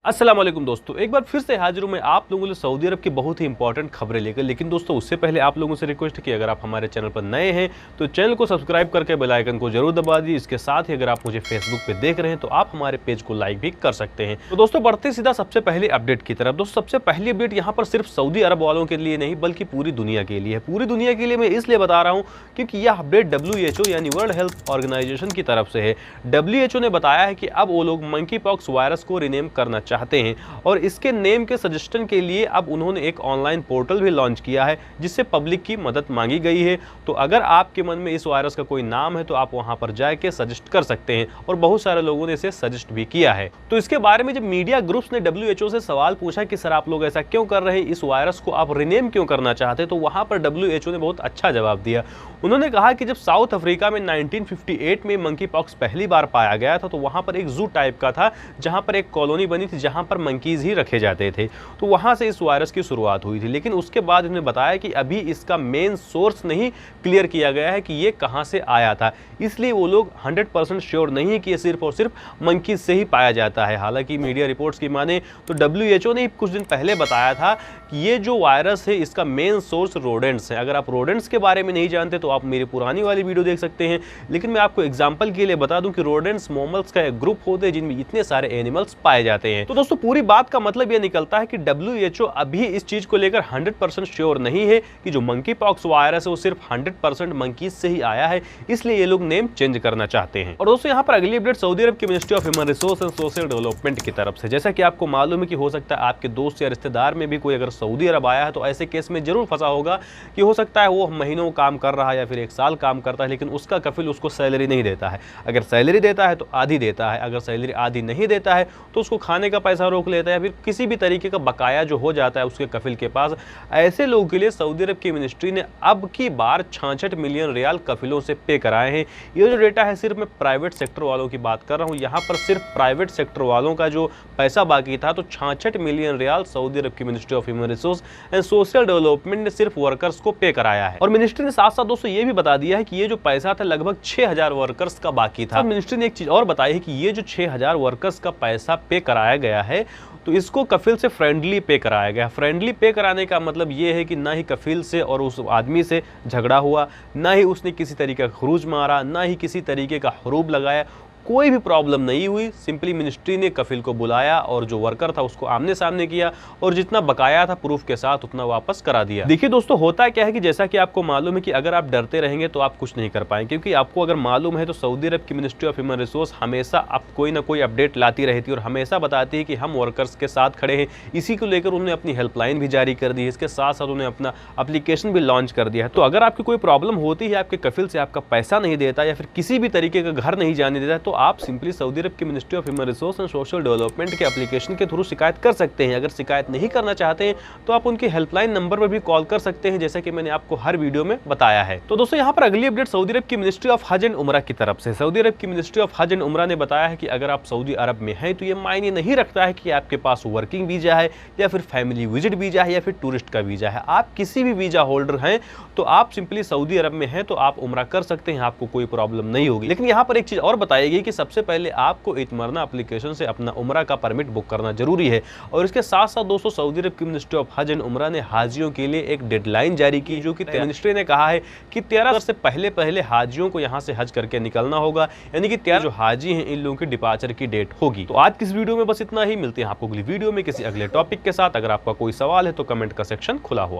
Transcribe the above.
अस्सलाम वालेकुम दोस्तों, एक बार फिर से हाजिर हूं मैं आप लोगों के लिए सऊदी अरब की बहुत ही इंपॉर्टेंट खबरें लेकर। लेकिन दोस्तों उससे पहले आप लोगों से रिक्वेस्ट है कि अगर आप हमारे चैनल पर नए हैं तो चैनल को सब्सक्राइब करके बेल आइकन को जरूर दबा दीजिए। इसके साथ ही अगर आप मुझे फेसबुक पे देख रहे हैं तो आप हमारे पेज को लाइक भी कर सकते हैं। तो दोस्तों बढ़ते सीधा सबसे पहले अपडेट की तरफ। दोस्तों सबसे पहली अपडेट यहाँ पर सिर्फ सऊदी अरब वालों के लिए नहीं बल्कि पूरी दुनिया के लिए है। पूरी दुनिया के लिए मैं इसलिए बता रहा हूँ क्योंकि यह अपडेट WHO यानी वर्ल्ड हेल्थ ऑर्गेनाइजेशन की तरफ से है। WHO ने बताया है कि अब वो लोग मंकी पॉक्स वायरस को रिनेम करना चाहते हैं और इसके नेम के सजेशन के लिए अब उन्होंने एक ऑनलाइन पोर्टल भी लॉन्च किया है जिससे पब्लिक की मदद मांगी गई है। तो अगर आपके मन में इस वायरस का कोई नाम है तो आप वहां पर जाके सजेस्ट कर सकते हैं और बहुत सारे लोगों ने इसे सजेस्ट भी किया है। तो इसके बारे में जब मीडिया ग्रुप्स ने WHO से सवाल पूछा कि सर आप लोग ऐसा क्यों कर रहे हैं, इस वायरस को आप रिनेम क्यों करना चाहते हैं, तो वहां पर WHO ने बहुत अच्छा जवाब दिया। उन्होंने कहा कि जब साउथ अफ्रीका में 1958 में मंकी पॉक्स पहली बार पाया गया था तो वहां पर एक जू टाइप का था जहां पर एक कॉलोनी बनी थी जहां पर मंकीज ही रखे जाते थे। तो वहां से इस वायरस की शुरुआत हुई थी। लेकिन उसके बाद उन्होंने बताया कि अभी इसका मेन सोर्स नहीं क्लियर किया गया है कि ये कहां से आया था, इसलिए वो लोग 100% श्योर नहीं है कि ये सिर्फ और सिर्फ मंकीज से ही पाया जाता है। हालांकि मीडिया रिपोर्ट्स की माने तो WHO ने कुछ दिन पहले बताया था कि ये जो वायरस है इसका मेन सोर्स रोडेंट्स है। अगर आप रोडेंट्स के बारे में नहीं जानते तो आप मेरी पुरानी वाली वीडियो देख सकते हैं। लेकिन मैं आपको एग्जांपल के लिए बता दूं कि रोडेंट्स मोमल्स का एक ग्रुप होते हैं जिनमें इतने सारे एनिमल्स पाए जाते हैं। तो दोस्तों पूरी बात का मतलब यह निकलता है कि WHO अभी इस चीज को लेकर 100% श्योर नहीं है कि जो मंकी पॉक्स वायरस है वो सिर्फ 100% मंकीज से ही आया है, इसलिए ये लोग नेम चेंज करना चाहते हैं। और दोस्तों यहाँ पर अगली अपडेट सऊदी अरब की ministry of human resource and social development की तरफ से। जैसा कि आपको मालूम है कि हो सकता है आपके दोस्त या रिश्तेदार में भी कोई अगर सऊदी अरब आया है तो ऐसे केस में जरूर फंसा होगा कि हो सकता है वो महीनों काम कर रहा है या फिर 1 साल काम करता है लेकिन उसका कफिल उसको सैलरी नहीं देता है। अगर सैलरी देता है तो आधी देता है, अगर सैलरी आधी नहीं देता है तो उसको खाने का पैसा रोक लेता है, फिर किसी भी तरीके का बकाया जो हो जाता है उसके कफिल के पास। ऐसे लोगों के लिए सऊदी अरब की मिनिस्ट्री ने अब की बार 66 मिलियन रियाल कफिलों से पे कराए हैं। ये जो डेटा है सिर्फ मैं प्राइवेट सेक्टर वालों की बात कर रहा हूँ। यहाँ पर सिर्फ प्राइवेट सेक्टर वालों का जो पैसा बाकी था तो 66 मिलियन रियाल सऊदी अरब की ministry of human resource and social development ने सिर्फ वर्कर्स को पे कराया है। और मिनिस्ट्री ने साथ साथ दोस्तों ये भी बता दिया है कि ये जो पैसा था लगभग 6000 वर्कर्स का बाकी था। मिनिस्ट्री ने एक चीज और बताई है कि ये जो 6000 वर्कर्स का पैसा पे कराया गया है तो इसको कफिल से फ्रेंडली पे कराया गया। फ्रेंडली पे कराने का मतलब ये है कि ना ही कफिल से और उस आदमी से झगड़ा हुआ, ना ही उसने किसी तरीके का खरूज मारा, ना ही किसी तरीके का हरूब लगाया, कोई भी प्रॉब्लम नहीं हुई। सिंपली मिनिस्ट्री ने कफिल को बुलाया और जो वर्कर था उसको आमने सामने किया और जितना बकाया था प्रूफ के साथ उतना वापस करा दिया। देखिए दोस्तों होता क्या है कि जैसा कि आपको मालूम है कि अगर आप डरते रहेंगे तो आप कुछ नहीं कर पाएंगे, क्योंकि आपको अगर मालूम है तो सऊदी अरब की मिनिस्ट्री ऑफ ह्यूमन रिसोर्स हमेशा आप कोई ना कोई अपडेट लाती रहती है और हमेशा बताती है कि हम वर्कर्स के साथ खड़े हैं। इसी को लेकर उन्होंने अपनी हेल्पलाइन भी जारी कर दी है, इसके साथ साथ उन्होंने अपना एप्लीकेशन भी लॉन्च कर दिया है। तो अगर आपकी कोई प्रॉब्लम होती है, आपके कफिल से आपका पैसा नहीं देता या फिर किसी भी तरीके का घर नहीं जाने देता, तो आप सिंपली सऊदी अरब की ministry of human resource and social development के एप्लीकेशन के थ्रू शिकायत कर सकते हैं। अगर शिकायत नहीं करना चाहते हैं तो आप उनकी हेल्पलाइन नंबर पर भी कॉल कर सकते हैं, जैसा कि मैंने आपको हर वीडियो में बताया है। तो दोस्तों यहाँ पर अगली अपडेट सऊदी अरब की मिनिस्ट्री ऑफ हज एंड उमरा की तरफ से। सऊदी अरब की मिनिस्ट्री ऑफ हज एंड उमरा ने बताया है कि अगर आप सऊदी अरब में हैं तो ये मायने नहीं रखता है कि आपके पास वर्किंग वीजा है या फिर फैमिली विजिट वीजा है या फिर टूरिस्ट का वीजा है। आप किसी भी वीजा होल्डर हैं तो आप सिंपली सऊदी अरब में हैं तो आप उमरा कर सकते हैं, आपको कोई प्रॉब्लम नहीं होगी। लेकिन यहाँ पर एक चीज और बताई गई कि सबसे पहले आपको इत्मरना एप्लीकेशन से अपना उमरा का परमिट बुक करना जरूरी है। और इसके साथ साथ दोस्तों सऊदी अरब की मिनिस्ट्री ऑफ हज एंड उमरा ने हाजियों के लिए एक डेडलाइन जारी की, जो कि मिनिस्ट्री ने कहा है कि 13 से पहले हाजियों को यहां से हज करके निकलना होगा, यानी कि 13 जो हाजी हैं इन लोगों की डिपार्चर की डेट होगी। तो आज की इस वीडियो में बस इतना ही। मिलते हैं आपको अगली वीडियो में किसी अगले टॉपिक के साथ। अगर आपका कोई सवाल है तो कमेंट का सेक्शन खुला हुआ।